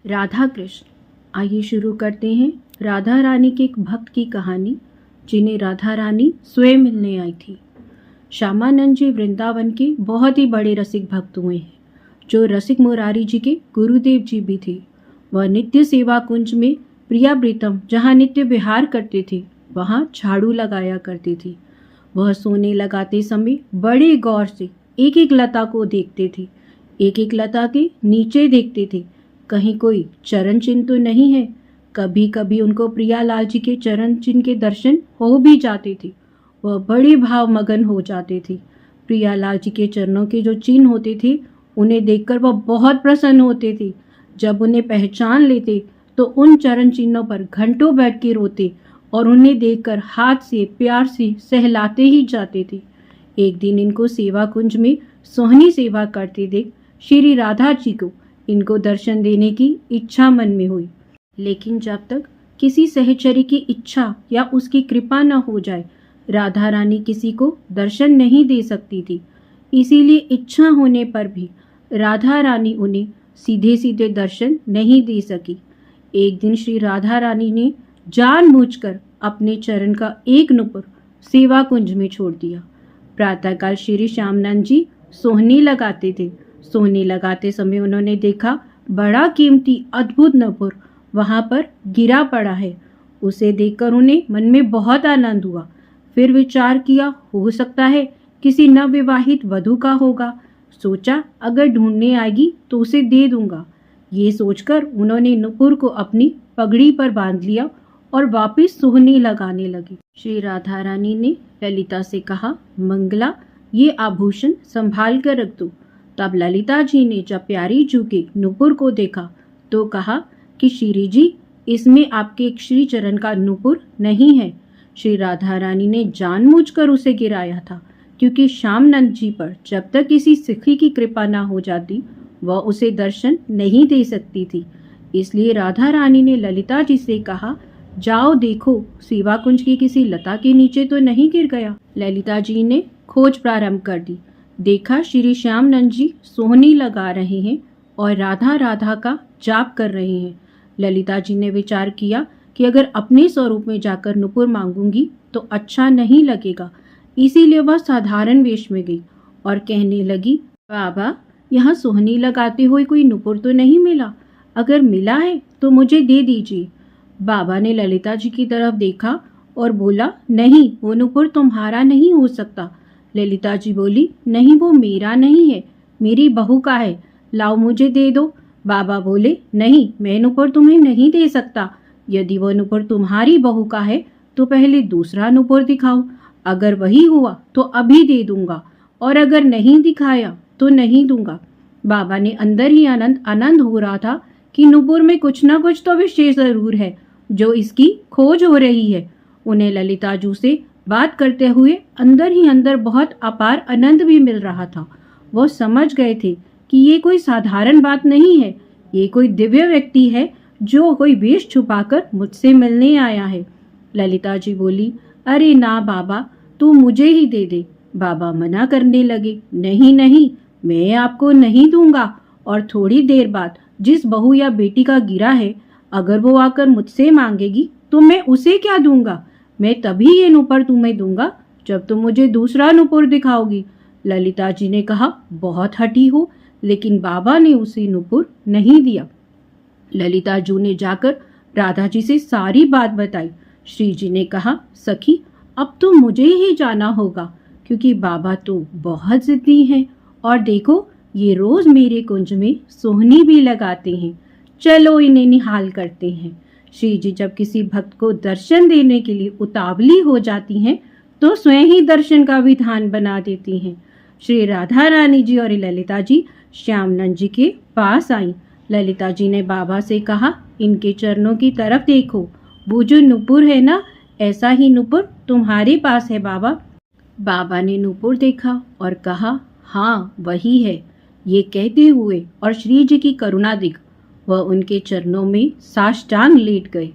राधा कृष्ण। आइए शुरू करते हैं राधा रानी के एक भक्त की कहानी, जिन्हें राधा रानी स्वयं मिलने आई थी। श्यामानंद जी वृंदावन के बहुत ही बड़े रसिक भक्त हुए हैं, जो रसिक मुरारी जी के गुरुदेव जी भी थे। वह नित्य सेवा कुंज में प्रिया प्रीतम जहाँ नित्य विहार करते थे, वहाँ झाड़ू लगाया करती थी। वह सोने लगाते समय बड़े गौर से एक एक लता को देखते थे, एक एक लता के नीचे देखते थे, कहीं कोई चरण चिन्ह तो नहीं है। कभी कभी उनको प्रियालाल जी के चरण चिन्ह के दर्शन हो भी जाते थे। वह बड़े भाव मगन हो जाते थे। प्रियालाल जी के चरणों के जो चिन्ह होते थे, उन्हें देखकर वह बहुत प्रसन्न होते थे। जब उन्हें पहचान लेते तो उन चरण चिन्हों पर घंटों बैठ के रोते और उन्हें देखकर हाथ से प्यार से सहलाते ही जाते थे। एक दिन इनको सेवा कुंज में सोहनी सेवा करते देख श्री राधा जी को इनको दर्शन देने की इच्छा मन में हुई। लेकिन जब तक किसी सहचरी की इच्छा या उसकी कृपा न हो जाए, राधा रानी किसी को दर्शन नहीं दे सकती थी। इसीलिए इच्छा होने पर भी राधा रानी उन्हें सीधे सीधे दर्शन नहीं दे सकी। एक दिन श्री राधा रानी ने जानबूझकर अपने चरण का एक नुपुर सेवा कुंज में छोड़ दिया। प्रातःकाल श्री श्यामानंद जी सोहनी लगाते थे। सोहनी लगाते समय उन्होंने देखा बड़ा कीमती अद्भुत नुपुर वहां पर गिरा पड़ा है। उसे देखकर उन्हें मन में बहुत आनंद हुआ। फिर विचार किया, हो सकता है किसी नवविवाहित वधू का होगा। सोचा अगर ढूंढने आएगी तो उसे दे दूंगा। ये सोचकर उन्होंने नुपुर को अपनी पगड़ी पर बांध लिया और वापस सोहनी लगाने लगी। श्री राधा रानी ने ललिता से कहा, मंगला, ये आभूषण संभाल कर रख दो। तब ललिता जी ने जब प्यारी जू के नुपुर को देखा तो कहा कि श्री जी, इसमें आपके एक श्री चरण का नुपुर नहीं है। श्री राधा रानी ने जानबूझकर उसे गिराया था, क्योंकि श्यामानंद जी पर जब तक किसी सिखी की कृपा ना हो जाती, वह उसे दर्शन नहीं दे सकती थी। इसलिए राधा रानी ने ललिता जी से कहा, जाओ देखो सेवा कुंज की किसी लता के नीचे तो नहीं गिर गया। ललिता जी ने खोज प्रारंभ कर दी। देखा श्री श्यामानंद जी सोहनी लगा रहे हैं और राधा राधा का जाप कर रहे हैं। ललिता जी ने विचार किया कि अगर अपने स्वरूप में जाकर नुपुर मांगूंगी तो अच्छा नहीं लगेगा। इसीलिए वह साधारण वेश में गई और कहने लगी, बाबा, यहाँ सोहनी लगाते हुए कोई नुपुर तो नहीं मिला? अगर मिला है तो मुझे दे दीजिए। बाबा ने ललिता जी की तरफ देखा और बोला, नहीं, वो नुपुर तुम्हारा नहीं हो सकता। ललिता जी बोली, नहीं, वो मेरा नहीं है, मेरी बहू का है, लाओ मुझे दे दो। बाबा बोले, नहीं, मैं नुपुर तुम्हें नहीं दे सकता। यदि वो नुपुर तुम्हारी बहू का है तो पहले दूसरा नुपुर दिखाओ। अगर वही हुआ तो अभी दे दूंगा, और अगर नहीं दिखाया तो नहीं दूंगा। बाबा ने अंदर ही आनंद हो रहा था कि नुपुर में कुछ ना कुछ तो विशेष जरूर है, जो इसकी खोज हो रही है। उन्हें ललिता जू से बात करते हुए अंदर ही अंदर बहुत अपार आनंद भी मिल रहा था। वो समझ गए थे कि ये कोई साधारण बात नहीं है, ये कोई दिव्य व्यक्ति है जो कोई वेश छुपाकर मुझसे मिलने आया है। ललिता जी बोली, अरे ना बाबा, तू मुझे ही दे दे। बाबा मना करने लगे, नहीं नहीं, मैं आपको नहीं दूंगा। और थोड़ी देर बाद जिस बहू या बेटी का गिरा है, अगर वो आकर मुझसे मांगेगी तो मैं उसे क्या दूंगा? मैं तभी ये नुपुर तुम्हें दूंगा जब तुम मुझे दूसरा नुपुर दिखाओगी। ललिता जी ने कहा, बहुत हठी हो, लेकिन बाबा ने उसे नुपुर नहीं दिया। ललिता जू ने जाकर राधा जी से सारी बात बताई। श्री जी ने कहा, सखी, अब तो मुझे ही जाना होगा, क्योंकि बाबा तो बहुत जिद्दी हैं, और देखो ये रोज मेरे कुंज में सोहनी भी लगाते हैं। चलो इन्हें निहाल करते हैं। श्री जी जब किसी भक्त को दर्शन देने के लिए उतावली हो जाती हैं तो स्वयं ही दर्शन का विधान बना देती हैं। श्री राधा रानी जी और ललिता जी श्यामानंद जी के पास आई। ललिता जी ने बाबा से कहा, इनके चरणों की तरफ देखो, वो जो नुपुर है ना, ऐसा ही नुपुर तुम्हारे पास है बाबा। बाबा ने नुपुर देखा और कहा, हाँ वही है। ये कहते हुए और श्री जी की करुणा देख वह उनके चरणों में साष्टांग लेट गए।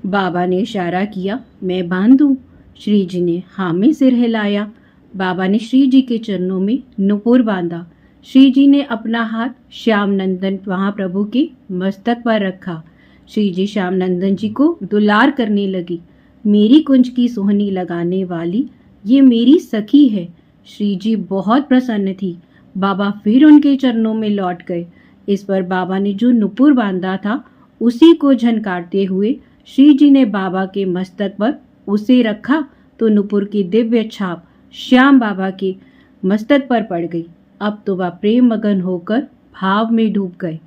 बाबा ने इशारा किया, मैं बांधूं। श्री जी ने हाँ में सिर हिलाया। बाबा ने श्री जी के चरणों में नुपुर बांधा। श्री जी ने अपना हाथ श्याम नंदन महाप्रभु के मस्तक पर रखा। श्री जी श्याम नंदन जी को दुलार करने लगी। मेरी कुंज की सोहनी लगाने वाली ये मेरी सखी है। श्री जी बहुत प्रसन्न थी। बाबा फिर उनके चरणों में लौट गए। इस पर बाबा ने जो नुपुर बांधा था उसी को झनकारते हुए श्री जी ने बाबा के मस्तक पर उसे रखा तो नुपुर की दिव्य छाप श्याम बाबा के मस्तक पर पड़ गई। अब तो वह प्रेम मगन होकर भाव में डूब गए।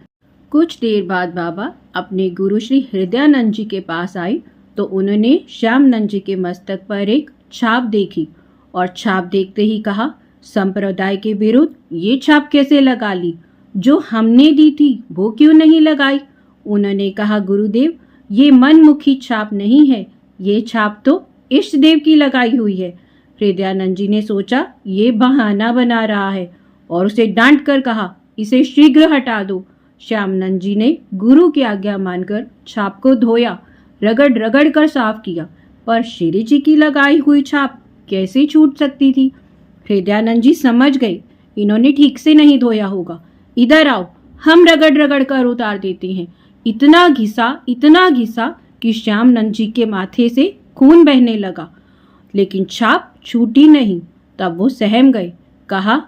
कुछ देर बाद बाबा अपने गुरु श्री हृदयानंद जी के पास आए तो उन्होंने श्यामानंद जी के मस्तक पर एक छाप देखी और छाप देखते ही कहा, संप्रदाय के विरुद्ध ये छाप कैसे लगा ली? जो हमने दी थी वो क्यों नहीं लगाई? उन्होंने कहा, गुरुदेव ये मनमुखी छाप नहीं है, ये छाप तो इष्ट देव की लगाई हुई है। हृदयानंद जी ने सोचा ये बहाना बना रहा है और उसे डांट कर कहा, इसे शीघ्र हटा दो। श्यामानंद जी ने गुरु की आज्ञा मानकर छाप को धोया, रगड़ रगड़ कर साफ किया, पर श्री जी की लगाई हुई छाप कैसे छूट सकती थी? हृदयानंद जी समझ गए, इन्होंने ठीक से नहीं धोया होगा। इधर आओ, हम रगड़ रगड़ कर उतार देते हैं। इतना घिसा कि श्यामानंद जी के माथे से खून बहने लगा, लेकिन छाप छूटी नहीं। तब वो सहम गए। कहा,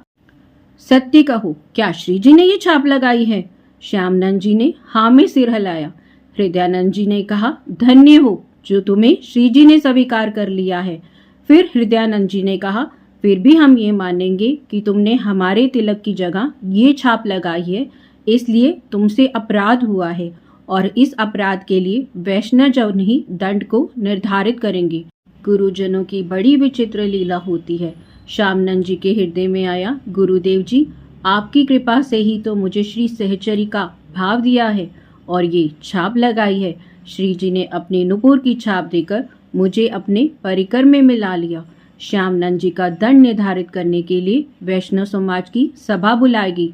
सत्य कहो, क्या श्री जी ने ये छाप लगाई है? श्यामानंद जी ने हाँ में सिर हिलाया। हृदयानंद जी ने कहा, धन्य हो जो तुम्हें श्री जी ने स्वीकार कर लिया है। फिर हृदयानंद जी ने कहा, फिर भी हम ये मानेंगे कि तुमने हमारे तिलक की जगह ये छाप लगाई है, इसलिए तुमसे अपराध हुआ है और इस अपराध के लिए वैष्णव जन ही दंड को निर्धारित करेंगे। गुरुजनों की बड़ी विचित्र लीला होती है। श्यामानंद जी के हृदय में आया, गुरुदेव जी आपकी कृपा से ही तो मुझे श्री सहचरी का भाव दिया है और ये छाप लगाई है। श्री जी ने अपने नुपुर की छाप देकर मुझे अपने परिकर में मिला लिया। श्यामानंद जी का दंड निर्धारित करने के लिए वैष्णव समाज की सभा बुलाएगी।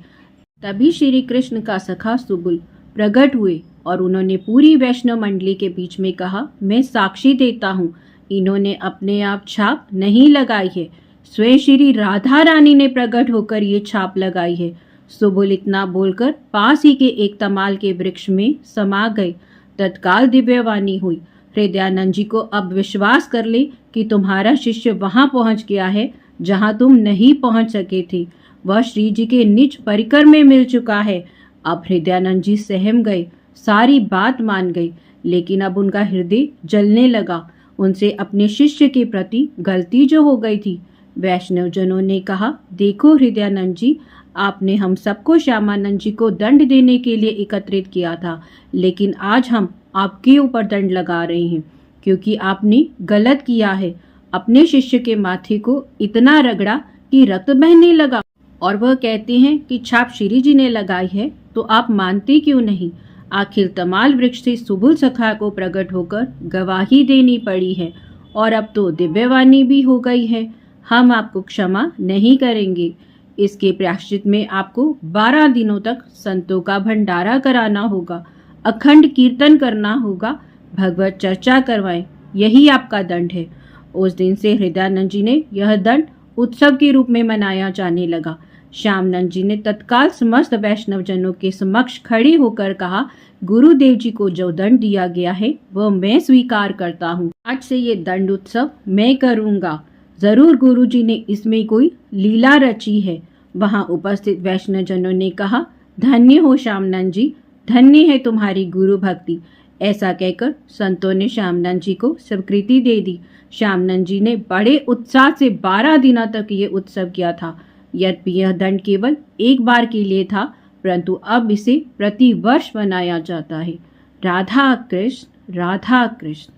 तभी श्री कृष्ण का सखा सुबुल प्रकट हुए और उन्होंने पूरी वैष्णव मंडली के बीच में कहा, मैं साक्षी देता हूँ, इन्होंने अपने आप छाप नहीं लगाई है, स्वयं श्री राधा रानी ने प्रकट होकर ये छाप लगाई है। सुबुल इतना बोलकर पास ही के एक तमाल के वृक्ष में समा गए। तत्काल दिव्यवाणी हुई, हृदयानंद जी को अब विश्वास कर ले कि तुम्हारा शिष्य वहां पहुंच गया है जहां तुम नहीं पहुंच सके थे। वह श्री जी के निज परिकर में मिल चुका है। अब हृदयानंद जी सहम गए, सारी बात मान गए, लेकिन अब उनका हृदय जलने लगा। उनसे अपने शिष्य के प्रति गलती जो हो गई थी। वैष्णव जनों ने कहा, देखो हृदयानंद जी, आपने हम सबको श्यामानंद जी को दंड देने के लिए एकत्रित किया था, लेकिन आज हम आपके ऊपर दंड लगा रहे हैं क्योंकि आपने गलत किया है। अपने शिष्य के माथे को इतना रगड़ा कि रक्त बहने लगा और वह कहते हैं कि छाप श्री जी ने लगाई है, तो आप मानते क्यों नहीं? आखिर तमाल वृक्ष से सुबुल सखा को प्रकट होकर गवाही देनी पड़ी है और अब तो दिव्यवाणी भी हो गई है। हम आपको क्षमा नहीं करेंगे। इसके प्रायश्चित में आपको 12 दिनों तक संतों का भंडारा कराना होगा, अखंड कीर्तन करना होगा, भगवत चर्चा करवाएं, यही आपका दंड है। उस दिन से हृदयानंद जी ने यह दंड उत्सव के रूप में मनाया जाने लगा। श्यामानंद जी ने तत्काल समस्त वैष्णव जनों के समक्ष खड़े होकर कहा, गुरुदेव जी को जो दंड दिया गया है वह मैं स्वीकार करता हूँ। आज से ये दंड उत्सव मैं करूँगा। जरूर गुरु जी ने इसमें कोई लीला रची है। वहां उपस्थित वैष्णव जनों ने कहा, धन्य हो श्यामानंद जी, धन्य है तुम्हारी गुरु भक्ति। ऐसा कहकर संतों ने श्यामानंद जी को स्वीकृति दे दी। श्यामानंद जी ने बड़े उत्साह से 12 दिनों तक ये उत्सव किया था। यद्यपि यह दंड केवल एक बार के लिए था, परंतु अब इसे प्रति वर्ष मनाया जाता है। राधा कृष्ण, राधा कृष्ण।